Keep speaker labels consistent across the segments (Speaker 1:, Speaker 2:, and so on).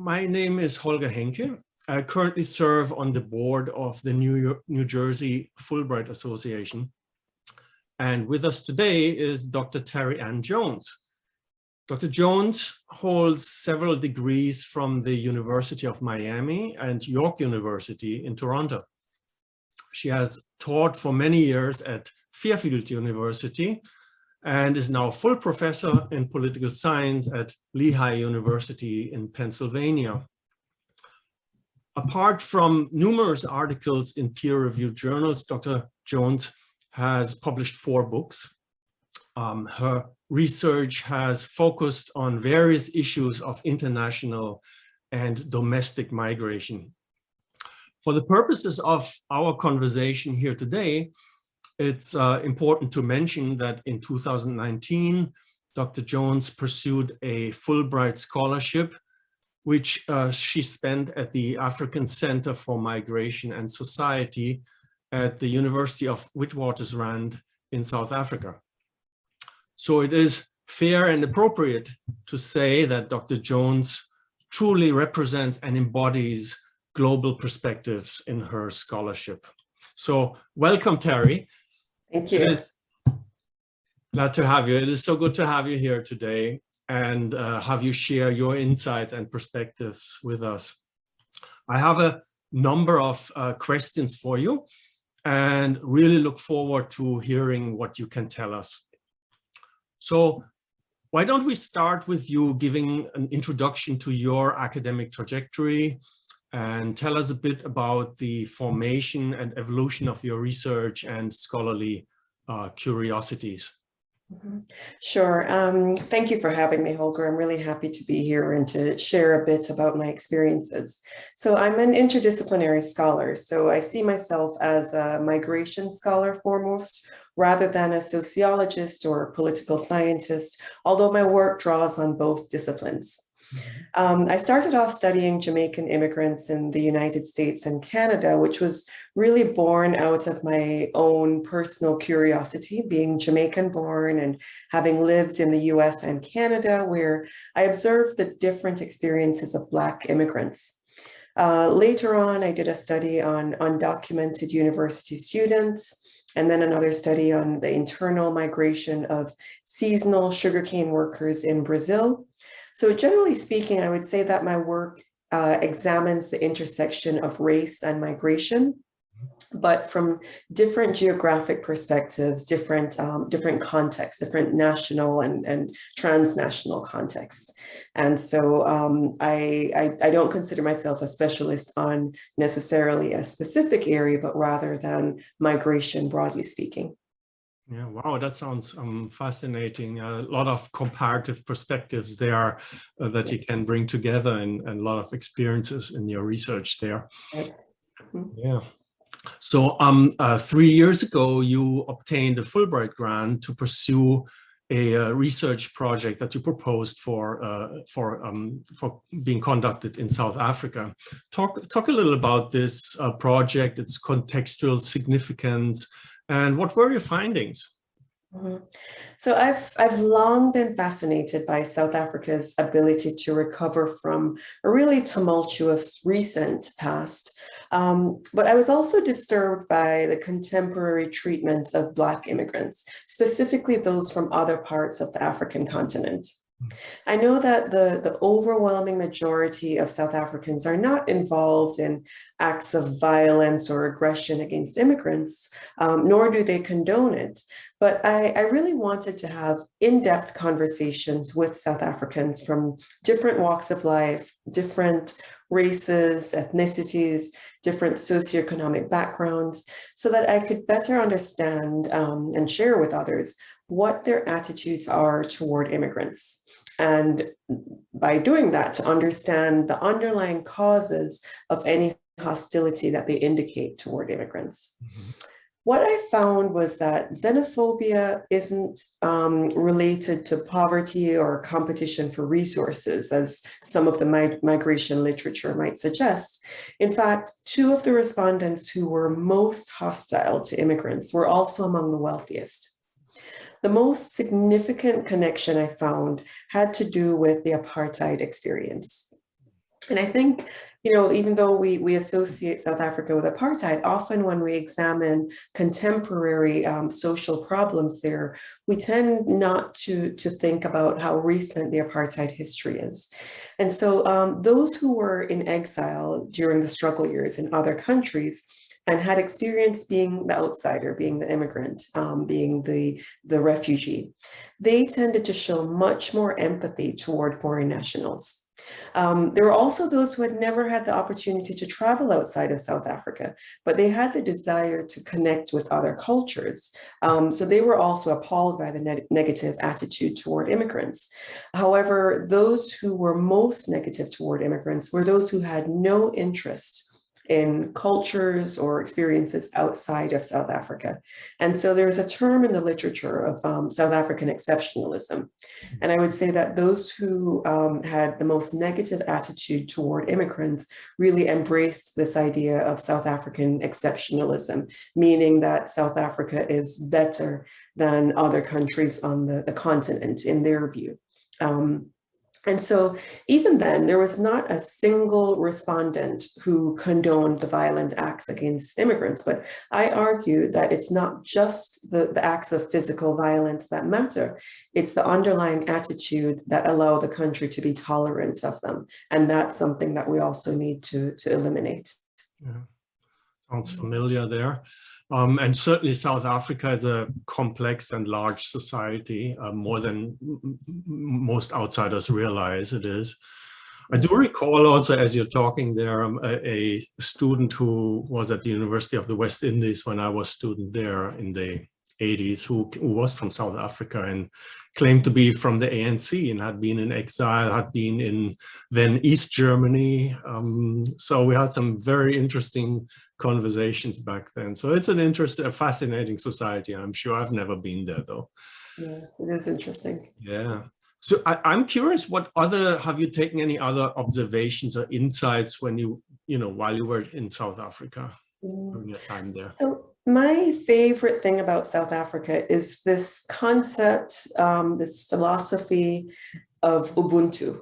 Speaker 1: My name is Holger Henke. I currently serve on the board of the New Jersey Fulbright Association. And with us today is Dr. Terry Ann Jones. Dr. Jones holds several degrees from the University of Miami and York University in Toronto. She has taught for many years at Fairfield University and is now a full professor in political science at Lehigh University in Pennsylvania. Apart from numerous articles in peer-reviewed journals, Dr. Jones has published 4 books. Her research has focused on various issues of international and domestic migration. For the purposes of our conversation here today, it's important to mention that in 2019, Dr. Jones pursued a Fulbright Scholarship, which she spent at the African Center for Migration and Society at the University of Witwatersrand in South Africa. So it is fair and appropriate to say that Dr. Jones truly represents and embodies global perspectives in her scholarship. So welcome, Terry.
Speaker 2: Thank you.
Speaker 1: Glad to have you. It is so good to have you here today and have you share your insights and perspectives with us. I have a number of questions for you and really look forward to hearing what you can tell us. So why don't we start with you giving an introduction to your academic trajectory and tell us a bit about the formation and evolution of your research and scholarly curiosities.
Speaker 2: Sure. Thank you for having me, Holger. I'm really happy to be here and to share a bit about my experiences. So I'm an interdisciplinary scholar, so I see myself as a migration scholar foremost, rather than a sociologist or a political scientist, although my work draws on both disciplines. I started off studying Jamaican immigrants in the United States and Canada, which was really born out of my own personal curiosity, being Jamaican born and having lived in the US and Canada, where I observed the different experiences of Black immigrants. Later on, I did a study on undocumented university students, and then another study on the internal migration of seasonal sugarcane workers in Brazil. So generally speaking, I would say that my work examines the intersection of race and migration, but from different geographic perspectives, different contexts, different national and transnational contexts. And so I don't consider myself a specialist on necessarily a specific area, but rather than migration, broadly speaking.
Speaker 1: Yeah, wow, that sounds fascinating. A lot of comparative perspectives there that you can bring together and a lot of experiences in your research there. Yeah. So 3 years ago, you obtained a Fulbright grant to pursue a research project that you proposed for being conducted in South Africa. Talk a little about this project, its contextual significance, and what were your findings?
Speaker 2: So I've long been fascinated by South Africa's ability to recover from a really tumultuous recent past. But I was also disturbed by the contemporary treatment of Black immigrants, specifically those from other parts of the African continent. I know that the overwhelming majority of South Africans are not involved in acts of violence or aggression against immigrants, nor do they condone it. But I really wanted to have in-depth conversations with South Africans from different walks of life, different races, ethnicities, different socioeconomic backgrounds, so that I could better understand and share with others what their attitudes are toward immigrants. And by doing that, to understand the underlying causes of any hostility that they indicate toward immigrants. What I found was that xenophobia isn't related to poverty or competition for resources, as some of the migration literature might suggest. In fact, 2 of the respondents who were most hostile to immigrants were also among the wealthiest. The most significant connection I found had to do with the apartheid experience. And I think, even though we associate South Africa with apartheid, often when we examine contemporary social problems there, we tend not to think about how recent the apartheid history is. And so those who were in exile during the struggle years in other countries and had experience being the outsider, being the immigrant, being the refugee, they tended to show much more empathy toward foreign nationals. There were also those who had never had the opportunity to travel outside of South Africa, but they had the desire to connect with other cultures. So they were also appalled by the negative attitude toward immigrants. However, those who were most negative toward immigrants were those who had no interest in cultures or experiences outside of South Africa. And so there's a term in the literature of South African exceptionalism. And I would say that those who had the most negative attitude toward immigrants really embraced this idea of South African exceptionalism, meaning that South Africa is better than other countries on the continent in their view. And so even then, there was not a single respondent who condoned the violent acts against immigrants. But I argue that it's not just the acts of physical violence that matter. It's the underlying attitude that allow the country to be tolerant of them. And that's something that we also need to eliminate.
Speaker 1: Yeah. Sounds familiar there. And certainly South Africa is a complex and large society, more than most outsiders realize it is. I do recall also, as you're talking there, a student who was at the University of the West Indies when I was a student there in the 80s, who was from South Africa and claimed to be from the ANC and had been in exile, had been in then East Germany. So we had some very interesting conversations back then. So it's a fascinating society. I'm sure I've never been there though.
Speaker 2: Yes, it is interesting.
Speaker 1: Yeah. So I'm curious, have you taken any other observations or insights when while you were in South Africa during your time there?
Speaker 2: So my favorite thing about South Africa is this concept, this philosophy of Ubuntu.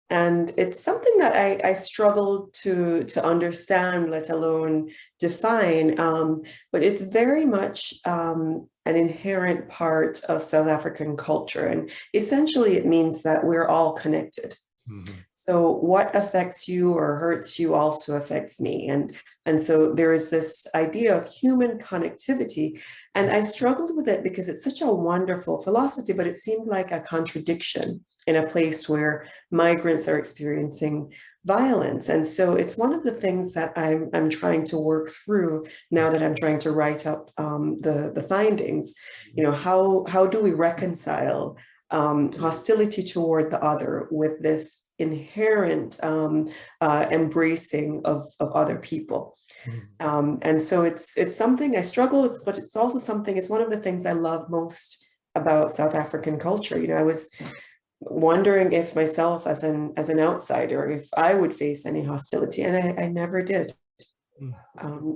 Speaker 2: And it's something that I struggled to understand, let alone define, but it's very much an inherent part of South African culture. And essentially it means that we're all connected. Mm-hmm. So what affects you or hurts you also affects me. And so there is this idea of human connectivity. And I struggled with it because it's such a wonderful philosophy, but it seemed like a contradiction in a place where migrants are experiencing violence. And so it's one of the things that I'm trying to work through now that I'm trying to write up the findings. How do we reconcile hostility toward the other with this inherent embracing of other people? And so it's something I struggle with, but it's also it's one of the things I love most about South African culture. I was wondering if myself as an outsider, if I would face any hostility, and I never did.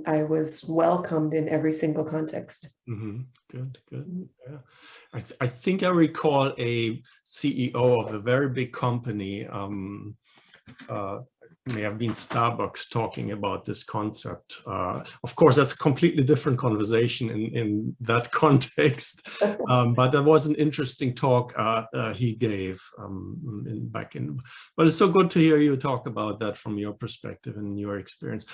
Speaker 2: I was welcomed in every single context.
Speaker 1: Mm-hmm. Good. Yeah. I think I recall a CEO of a very big company, may have been Starbucks, talking about this concept. Of course, that's a completely different conversation in that context, but that was an interesting talk he gave back in. But it's so good to hear you talk about that from your perspective and your experience.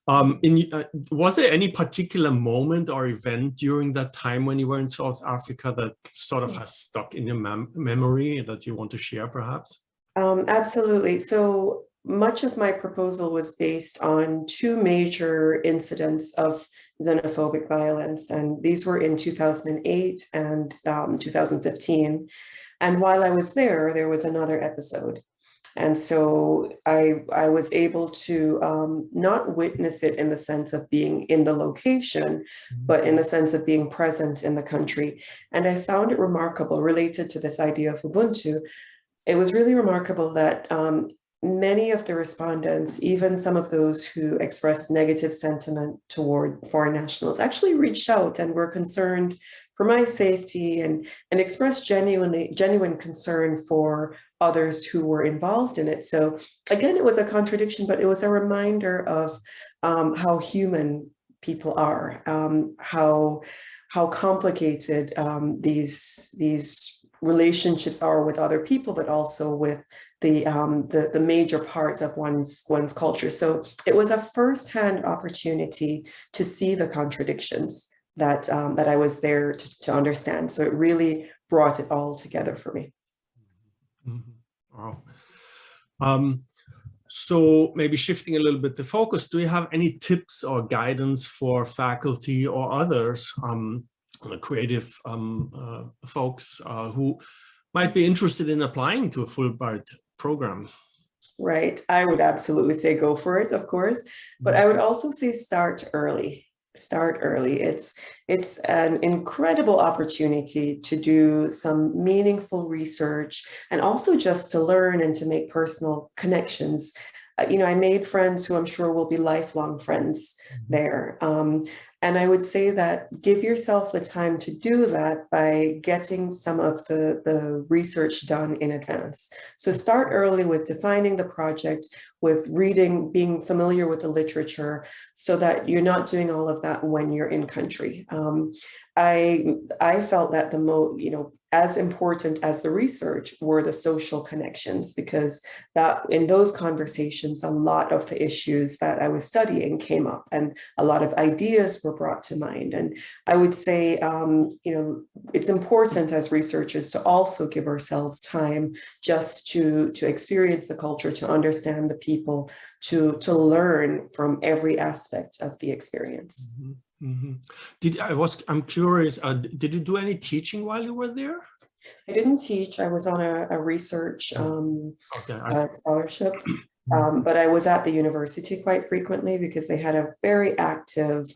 Speaker 1: Was there any particular moment or event during that time when you were in South Africa that sort of has stuck in your memory that you want to share, perhaps?
Speaker 2: Absolutely. So much of my proposal was based on two major incidents of xenophobic violence, and these were in 2008 and 2015. And while I was there was another episode. And so I was able to not witness it in the sense of being in the location, but in the sense of being present in the country. And I found it remarkable, related to this idea of Ubuntu. It was really remarkable that many of the respondents, even some of those who expressed negative sentiment toward foreign nationals, actually reached out and were concerned my safety and express genuine concern for others who were involved in it. So again, it was a contradiction, but it was a reminder of how human people are, how complicated these relationships are with other people, but also with the major parts of one's culture. So it was a firsthand opportunity to see the contradictions that I was there to understand. So it really brought it all together for me.
Speaker 1: Wow. So maybe shifting a little bit the focus, do you have any tips or guidance for faculty or others, creative folks who might be interested in applying to a Fulbright program?
Speaker 2: Right. I would absolutely say go for it, of course, but I would also say start early. Start early. It's an incredible opportunity to do some meaningful research and also just to learn and to make personal connections. I made friends who I'm sure will be lifelong friends there. And I would say that give yourself the time to do that by getting some of the research done in advance. So start early with defining the project, with reading, being familiar with the literature, so that you're not doing all of that when you're in country. I felt that as important as the research were the social connections, because that in those conversations, a lot of the issues that I was studying came up and a lot of ideas were brought to mind. And I would say, it's important as researchers to also give ourselves time just to experience the culture, to understand the people, to learn from every aspect of the experience.
Speaker 1: Mm-hmm. Mm-hmm. I'm curious, did you do any teaching while you were there?
Speaker 2: I didn't teach. I was on a research scholarship, but I was at the university quite frequently because they had a very active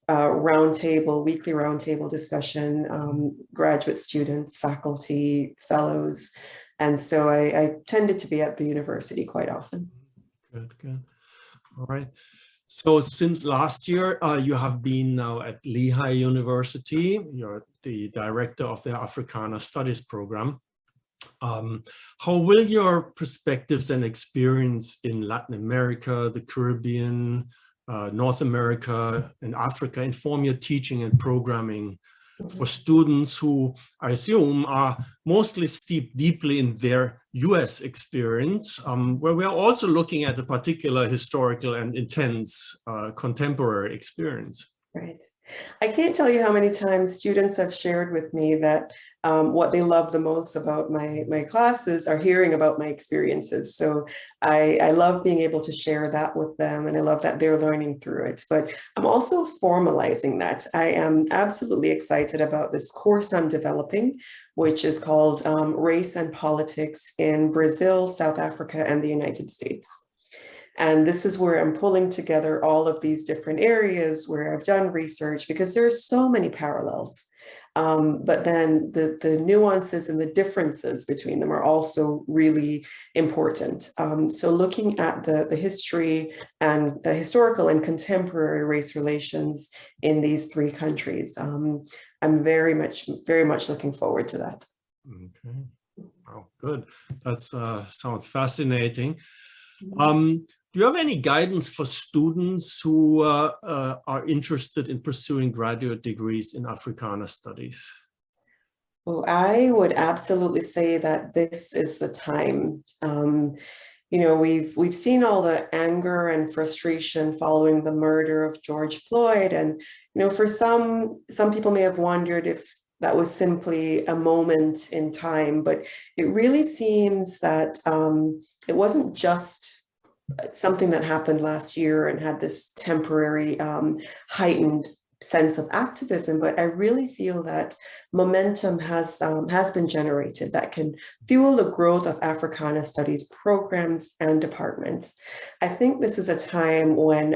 Speaker 2: weekly roundtable discussion, graduate students, faculty, fellows. And so I tended to be at the university quite often.
Speaker 1: Good, good. All right. So since last year, you have been now at Lehigh University. You're the director of the Africana Studies program. How will your perspectives and experience in Latin America, the Caribbean, North America, and Africa inform your teaching and programming for students who, I assume, are mostly steeped deeply in their US experience, where we are also looking at a particular historical and intense contemporary experience?
Speaker 2: Right. I can't tell you how many times students have shared with me that what they love the most about my classes are hearing about my experiences. So I love being able to share that with them, and I love that they're learning through it. But I'm also formalizing that. I am absolutely excited about this course I'm developing, which is called Race and Politics in Brazil, South Africa, and the United States. And this is where I'm pulling together all of these different areas where I've done research, because there are so many parallels. But then the nuances and the differences between them are also really important. So looking at the history and the historical and contemporary race relations in these three countries, I'm very much looking forward to that.
Speaker 1: Okay. Oh, good. That sounds fascinating. Do you have any guidance for students who are interested in pursuing graduate degrees in Africana studies?
Speaker 2: Well, I would absolutely say that this is the time. We've seen all the anger and frustration following the murder of George Floyd, and for some people may have wondered if that was simply a moment in time, but it really seems that it wasn't just something that happened last year and had this temporary heightened sense of activism, but I really feel that momentum has been generated that can fuel the growth of Africana studies programs and departments. I think this is a time when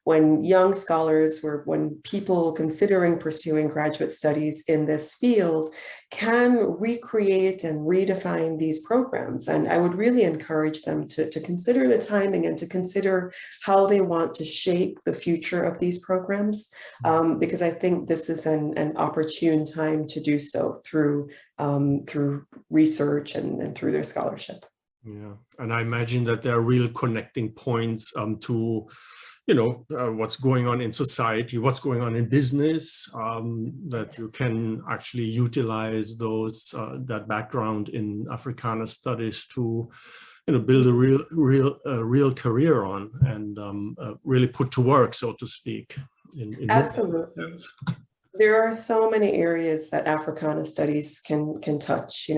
Speaker 2: when young scholars, when people considering pursuing graduate studies in this field can recreate and redefine these programs. And I would really encourage them to consider the timing and to consider how they want to shape the future of these programs, because I think this is an opportune time to do so through research and through their scholarship.
Speaker 1: Yeah, and I imagine that there are real connecting points to, what's going on in society, what's going on in business, that you can actually utilize that background in Africana studies to, build a real career on and really put to work, so to speak.
Speaker 2: Absolutely. There are so many areas that Africana studies can touch.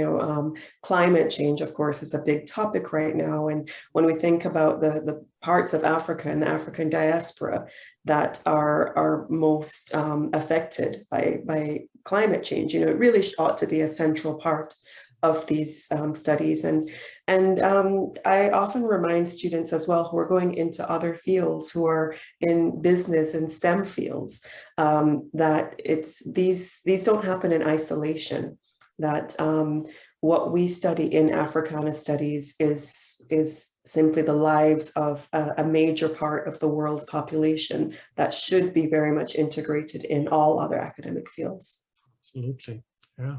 Speaker 2: Climate change, of course, is a big topic right now. And when we think about the parts of Africa and the African diaspora that are most affected by climate change, it really ought to be a central part of these studies. And I often remind students as well who are going into other fields, who are in business and STEM fields, that these don't happen in isolation, that what we study in Africana studies is simply the lives of a major part of the world's population that should be very much integrated in all other academic fields.
Speaker 1: Absolutely, yeah.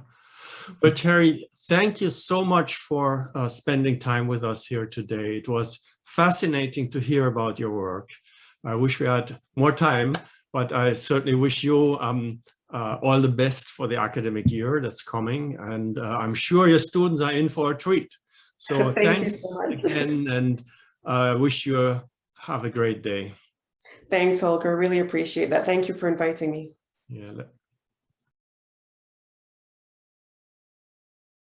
Speaker 1: Well, Terry, thank you so much for spending time with us here today. It was fascinating to hear about your work. I wish we had more time, but I certainly wish you all the best for the academic year that's coming. And I'm sure your students are in for a treat. So thanks
Speaker 2: so much
Speaker 1: again, and I wish you have a great day.
Speaker 2: Thanks, Holger. Really appreciate that. Thank you for inviting me.
Speaker 1: Yeah.